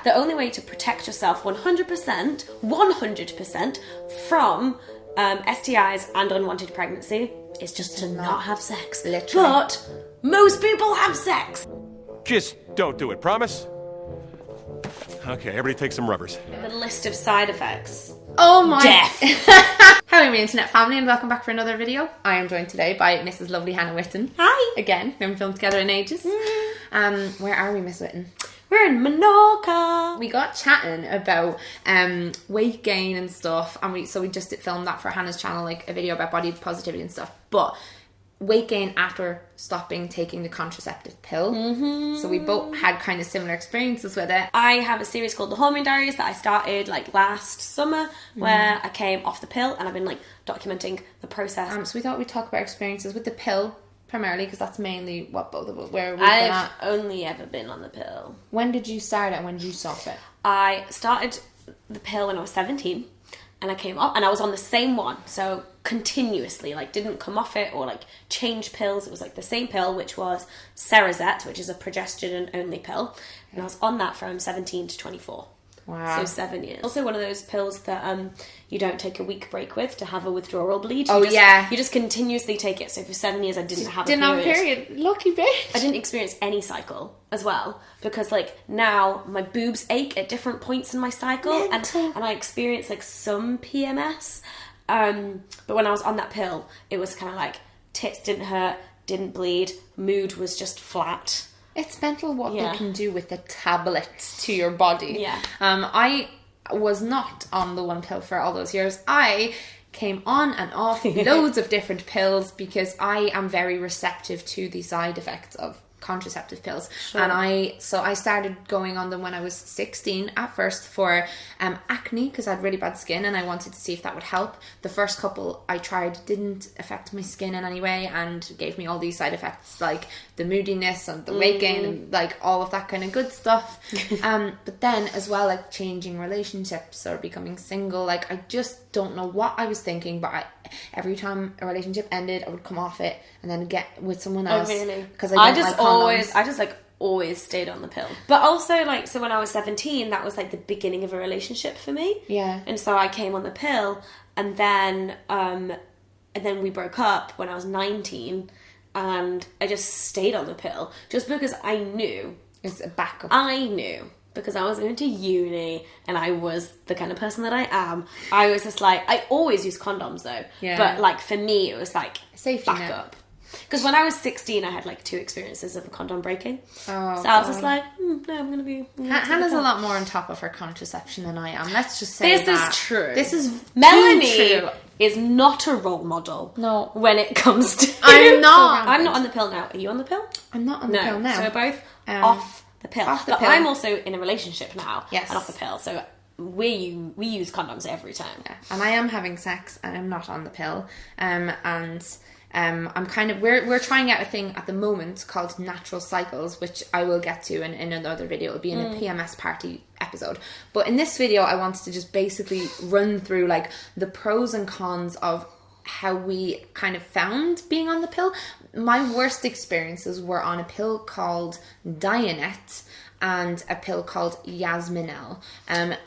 The only way to protect yourself 100% from STIs and unwanted pregnancy is just to not have sex. Literally. But most people have sex. Just don't do it, promise? Okay, everybody take some rubbers. The list of side effects. Oh my... Death. Hello, my internet family, and welcome back for another video. I am joined today by Mrs. Lovely Hannah Witton. Hi. Again, we haven't filmed together in ages. Where are we, Miss Witton? We're in Menorca. We got chatting about weight gain and stuff, and we just filmed that for Hannah's channel, like a video about body positivity and stuff. But weight gain after stopping taking the contraceptive pill. So we both had kind of similar experiences with it. I have a series called The Hormone Diaries that I started like last summer, where I came off the pill, and I've been like documenting the process. So we thought we'd talk about experiences with the pill primarily, because that's mainly what both of us where we've been at. I've only ever been on the pill. When did you start it and when did you stop it? I started the pill when I was 17, and I came off, and I was on the same one, so continuously, like, didn't come off it or like change pills. It was like the same pill, which was Cerazette, which is a progesterone only pill, and I was on that from 17 to 24. Wow. So 7 years. Also one of those pills that you don't take a week break with to have a withdrawal bleed. You just continuously take it. So for 7 years I didn't have a period. Lucky bitch. I didn't experience any cycle as well, because like now my boobs ache at different points in my cycle, and I experience like some PMS. But when I was on that pill, it was kind of like tits didn't hurt, didn't bleed, mood was just flat. It's mental what they can do with the tablets to your body. Yeah. I was not on the one pill for all those years. I came on and off loads of different pills because I am very receptive to the side effects of contraceptive pills. Sure. And I started going on them when I was 16 at first for acne, because I had really bad skin and I wanted to see if that would help. The first couple I tried didn't affect my skin in any way and gave me all these side effects like the moodiness and the weight gain and like all of that kind of good stuff. But then as well, like changing relationships or becoming single, like I just don't know what I was thinking, but every time a relationship ended I would come off it and then get with someone else. Oh really? Because I always stayed on the pill. But also, like, so when I was 17, that was like the beginning of a relationship for me. Yeah. And so I came on the pill, and then we broke up when I was 19, and I just stayed on the pill just because I knew. It's a backup. I knew. Because I was going to uni and I was the kind of person that I am. I was just like, I always use condoms though. Yeah. But like for me, it was like safety backup. Because when I was 16, I had like 2 experiences of a condom breaking. Oh, so I was just like, no, I'm going to be... Hannah's a lot more on top of her contraception than I am. Let's just say this is true. This is Melanie true. is not a role model. No. When it comes to... I'm not. I'm not on the pill now. Are you on the pill? I'm not on the pill now. So we're both off the pill. But I'm also in a relationship now. Yes. And off the pill. So we use condoms every time. Yeah. And I am having sex and I'm not on the pill. I'm kind of we're trying out a thing at the moment called natural cycles, which I will get to in another video. It'll be in a PMS party episode. But in this video I wanted to just basically run through like the pros and cons of how we kind of found being on the pill. My worst experiences were on a pill called Dianet and a pill called Yasminel.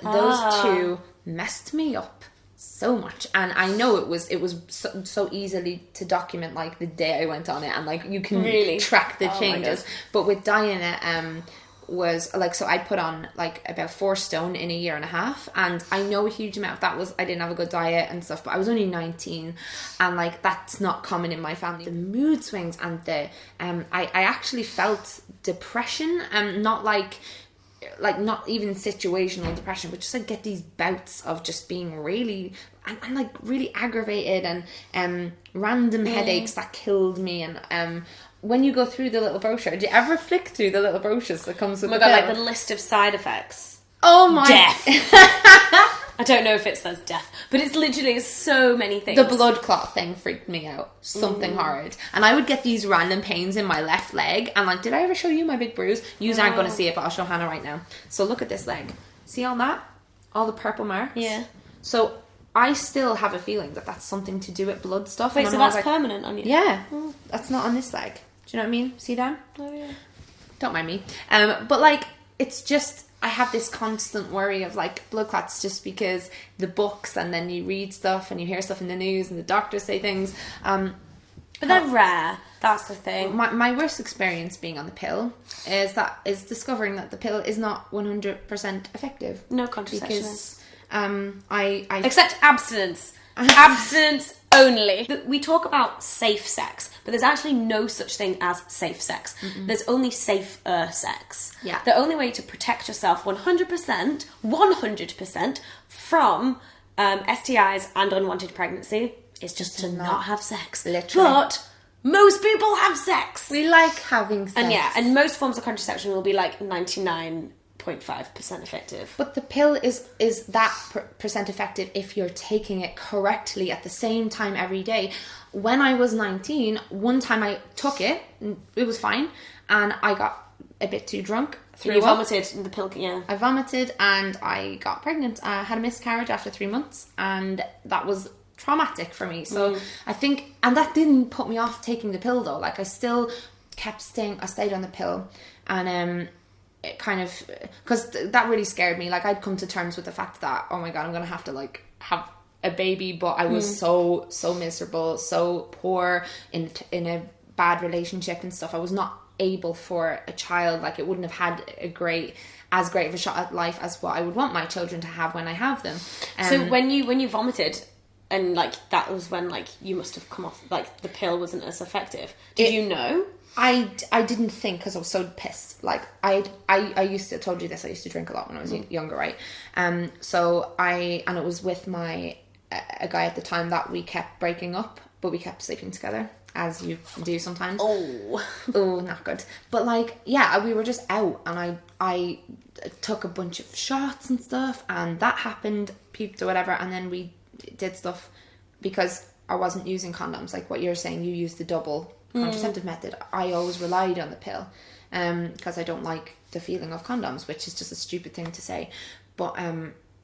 Those two messed me up so much, and I know it was so easily to document like the day I went on it, and like you can really track the changes. But with Diana, was like, so I put on like about 4 stone in a year and a half, and I know a huge amount of that was I didn't have a good diet and stuff, but I was only 19, and like that's not common in my family. The mood swings and the I actually felt depression, not like not even situational depression, but just like get these bouts of just being really and like really aggravated and random headaches that killed me. And when you go through the little brochure, do you ever flick through the little brochures that comes with the pill? Like the list of side effects. Oh my... Death. I don't know if it says death, but it's literally so many things. The blood clot thing freaked me out. Something horrid. And I would get these random pains in my left leg. And like, did I ever show you my big bruise? You aren't going to see it, but I'll show Hannah right now. So look at this leg. See all that? All the purple marks? Yeah. So I still have a feeling that that's something to do with blood stuff. Wait, so that's permanent on you? Yeah. That's not on this leg. Do you know what I mean? See that? Oh, yeah. Don't mind me. But like, it's just... I have this constant worry of like blood clots just because the books, and then you read stuff and you hear stuff in the news and the doctors say things. But they're rare. That's the thing. My worst experience being on the pill is discovering that the pill is not 100% effective. No contraception. Because I except abstinence. Abstinence only. We talk about safe sex, but there's actually no such thing as safe sex. There's only safer sex. Yeah. The only way to protect yourself 100% from STIs and unwanted pregnancy is just to not have sex. Literally. But most people have sex. We like having sex. And most forms of contraception will be like 99.5% effective. But the pill is that percent effective if you're taking it correctly at the same time every day. When I was 19, one time I took it, it was fine, and I got a bit too drunk. You vomited in the pill, yeah. I vomited and I got pregnant. I had a miscarriage after 3 months, and that was traumatic for me. So I think, and that didn't put me off taking the pill though. Like I still kept stayed on the pill, and it kind of, because that really scared me. Like I'd come to terms with the fact that, oh my god, I'm gonna have to like have a baby, but I was so miserable, so poor in a bad relationship and stuff. I was not able for a child. Like it wouldn't have had as great of a shot at life as what I would want my children to have when I have them. So when you vomited, and like that was when like you must have come off, like the pill wasn't as effective. Did you know? I didn't think, because I was so pissed. Like I used to, told you this, I used to drink a lot when I was younger, right? So and it was with a guy at the time that we kept breaking up, but we kept sleeping together, as you do sometimes. Oh, not good. But like, yeah, we were just out, and I took a bunch of shots and stuff, and that happened, puked or whatever, and then we did stuff because I wasn't using condoms. Like what you're saying, you used the double contraceptive method. I always relied on the pill because I don't like the feeling of condoms, which is just a stupid thing to say. But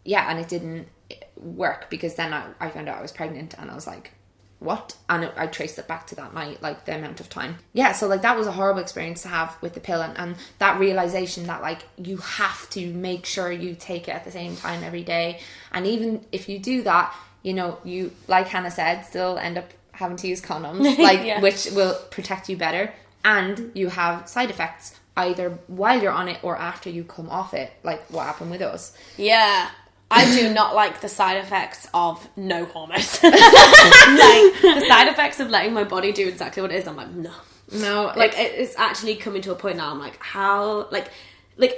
yeah, and it didn't work, because then I found out I was pregnant, and I was like, what? And I traced it back to that night, like the amount of time. Yeah, so like that was a horrible experience to have with the pill, and that realization that like you have to make sure you take it at the same time every day. And even if you do that, you know, you, like Hannah said, still end up having to use condoms, like which will protect you better, and you have side effects either while you're on it or after you come off it, like what happened with us. Yeah. I do not like the side effects of no hormones. Like, the side effects of letting my body do exactly what it is, I'm like, no. Like, it's actually coming to a point now, I'm like, how, like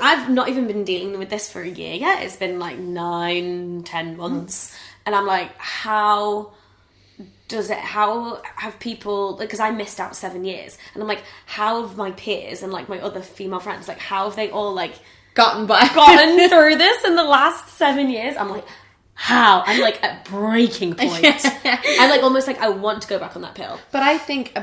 I've not even been dealing with this for a year yet. It's been like 9-10 months. And I'm like, how have people, because I missed out 7 years, and I'm like, how have my peers and like my other female friends, like how have they all like gotten through this in the last 7 years? I'm like, how? I'm like at breaking point. I'm like almost like I want to go back on that pill. But I think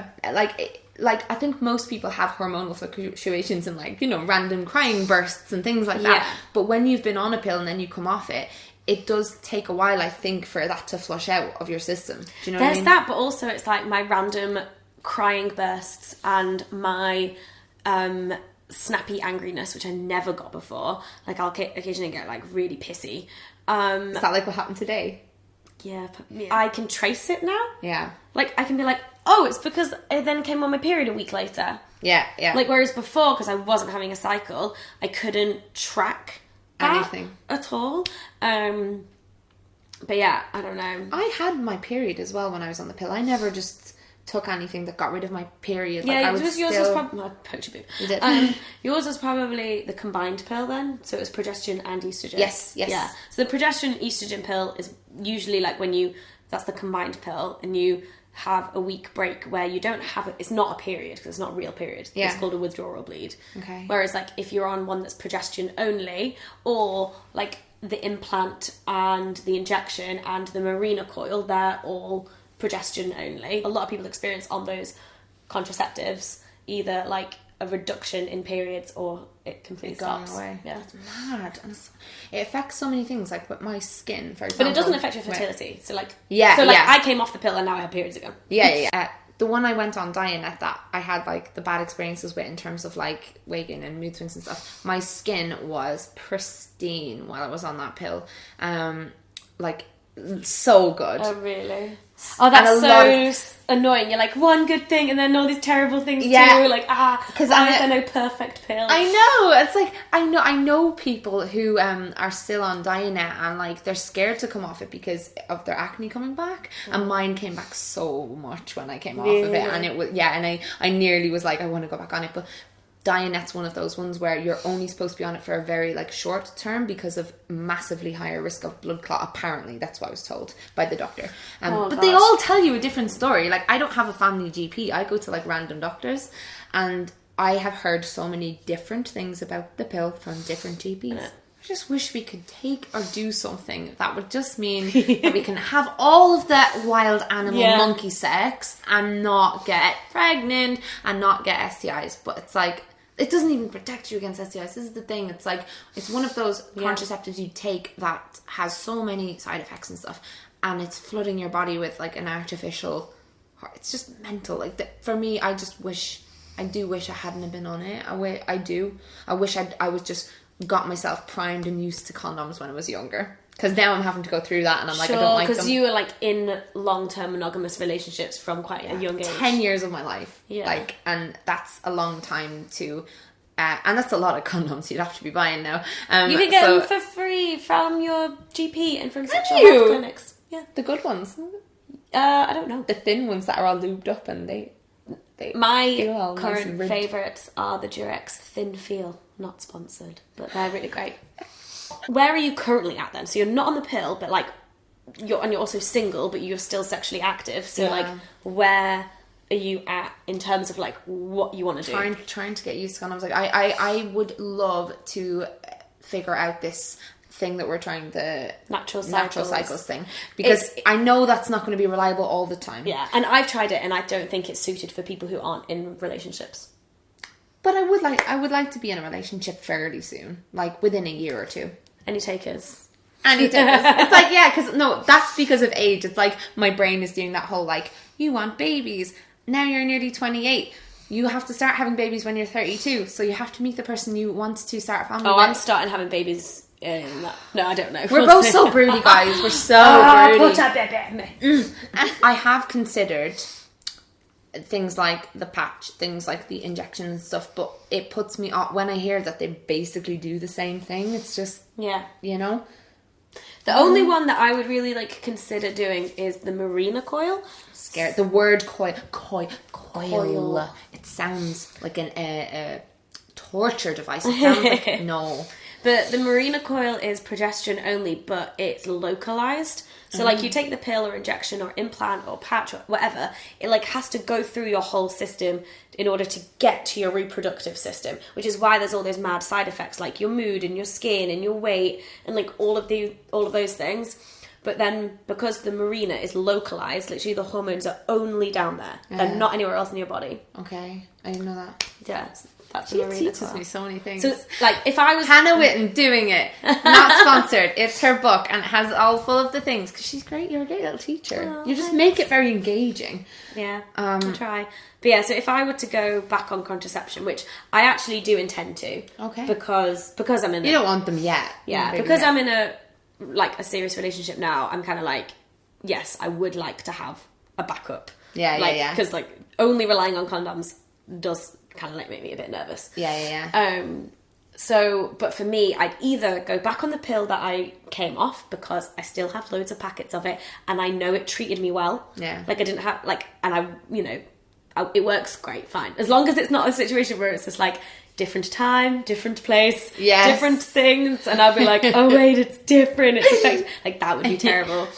like I think most people have hormonal fluctuations and like, you know, random crying bursts and things like that. But when you've been on a pill and then you come off it, it does take a while, I think, for that to flush out of your system. Do you know what I mean? There's that, but also it's like my random crying bursts and my snappy angriness, which I never got before. Like I'll occasionally get like really pissy. Is that like what happened today? Yeah. I can trace it now. Yeah. Like I can be like, oh, it's because I then came on my period a week later. Yeah. Like whereas before, because I wasn't having a cycle, I couldn't track anything at all. But yeah, I don't know. I had my period as well when I was on the pill. I never just took anything that got rid of my period. Yeah, like, yours was probably... I poked your boob. You did. Yours was probably the combined pill then, so it was progesterone and estrogen. Yes. Yeah. So the progesterone estrogen pill is usually like when you... That's the combined pill, and you have a week break where you don't have it. It's not a period, because it's not a real period. Yeah. It's called a withdrawal bleed. Okay. Whereas like if you're on one that's progesterone only, or like the implant and the injection and the Mirena coil, they're all progesterone only. A lot of people experience on those contraceptives either like a reduction in periods or it completely stops. Away. Yeah, that's mad. And it affects so many things, like with my skin, for example. But it doesn't affect your fertility. So like, I came off the pill and now I have periods again. Yeah. the one I went on Dianet that I had like the bad experiences with in terms of like weight gain and mood swings and stuff, my skin was pristine while I was on that pill. Like so good. Oh really? Oh, that's so annoying. You're like, one good thing and then all these terrible things too. Like, because why is there no perfect pill? I know. It's like, I know people who are still on Dianet and like they're scared to come off it because of their acne coming back. And mine came back so much when I came off of it. And it was, and I nearly was like, I want to go back on it. But Dianet's one of those ones where you're only supposed to be on it for a very like short term because of massively higher risk of blood clot. Apparently, that's what I was told by the doctor. But they all tell you a different story. Like, I don't have a family GP. I go to like random doctors, and I have heard so many different things about the pill from different GPs. I just wish we could take or do something that would just mean that we can have all of that wild animal monkey sex and not get pregnant and not get STIs. But it's like, it doesn't even protect you against STIs. This is the thing. It's like, it's one of those contraceptives you take that has so many side effects and stuff, and it's flooding your body with like an artificial. It's just mental. Like, for me, I wish I hadn't have been on it. I do. I wish I was just got myself primed and used to condoms when I was younger. Because now I'm having to go through that, and I'm like, I don't like them. Because you were like in long-term monogamous relationships from quite a young age. 10 years of my life. Yeah. Like, and that's a long time to... and that's a lot of condoms you'd have to be buying now. You can get them for free from your GP and from sexual health clinics. Yeah. The good ones? I don't know. The thin ones that are all lubed up and they my current nice favourites are the Durex Thin Feel. Not sponsored, but they're really great. Where are you currently at then? So you're not on the pill, but like you're also single, but you're still sexually active. So like, where are you at in terms of like what you want to do? Trying to get used to condoms. Like I would love to figure out this thing that we're trying, the natural cycles thing, because I know that's not going to be reliable all the time. Yeah, and I've tried it, and I don't think it's suited for people who aren't in relationships. But I would like to be in a relationship fairly soon, like within a year or two. Any takers? Any takers? It's like, because no, that's because of age. It's like my brain is doing that whole like, you want babies, now you're nearly 28. You have to start having babies when you're 32, so you have to meet the person you want to start a family with. I'm starting having babies. No, I don't know. We're both so broody, guys. We're so broody. I have considered things like the patch, things like the injection and stuff, but it puts me off when I hear that they basically do the same thing. It's just, you know. The only one that I would really like consider doing is the Marina coil. Scared. The word coil. It sounds like a torture device. It sounds like no. But the Marina coil is progesterone only, but it's localized. So like you take the pill or injection or implant or patch or whatever, it like has to go through your whole system in order to get to your reproductive system, which is why there's all those mad side effects like your mood and your skin and your weight and like all of those things. But then because the Marina is localized, literally the hormones are only down there. They're not anywhere else in your body. Okay, I didn't know that. Yeah. She teaches me so many things. So, like, if I was... Hannah Witton doing it. Not sponsored. It's her book, and it has all full of the things. Because she's great. You're a great little teacher. You just make it very engaging. Yeah, I'll try. But yeah, so if I were to go back on contraception, which I actually do intend to. Okay. Because I'm in You don't want them yet. Yeah, because I'm in a serious relationship now, I'm kind of like, yes, I would like to have a backup. Yeah. Because, like, only relying on condoms does... kind of like make me a bit nervous. So, but for me, I'd either go back on the pill that I came off because I still have loads of packets of it and I know it treated me well. Yeah. Like I didn't have, like, and it works great, fine. As long as it's not a situation where it's just like different time, different place, different things. And I'll be like, oh wait, it's different. It's effective. Like that would be terrible.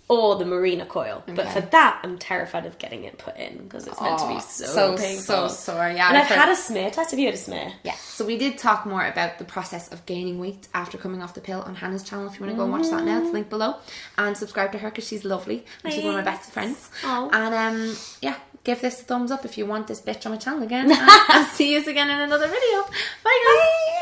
Or the Marina coil. Okay. But for that, I'm terrified of getting it put in because it's meant to be so painful. So sore, yeah. And I've had a smear test. Have you had a smear? Yeah. So we did talk more about the process of gaining weight after coming off the pill on Hannah's channel. If you want to go and watch that now, it's linked below. And subscribe to her because she's lovely. And she's one of my best friends. Oh. And give this a thumbs up if you want this bitch on my channel again. And I'll see you again in another video. Bye guys. Bye.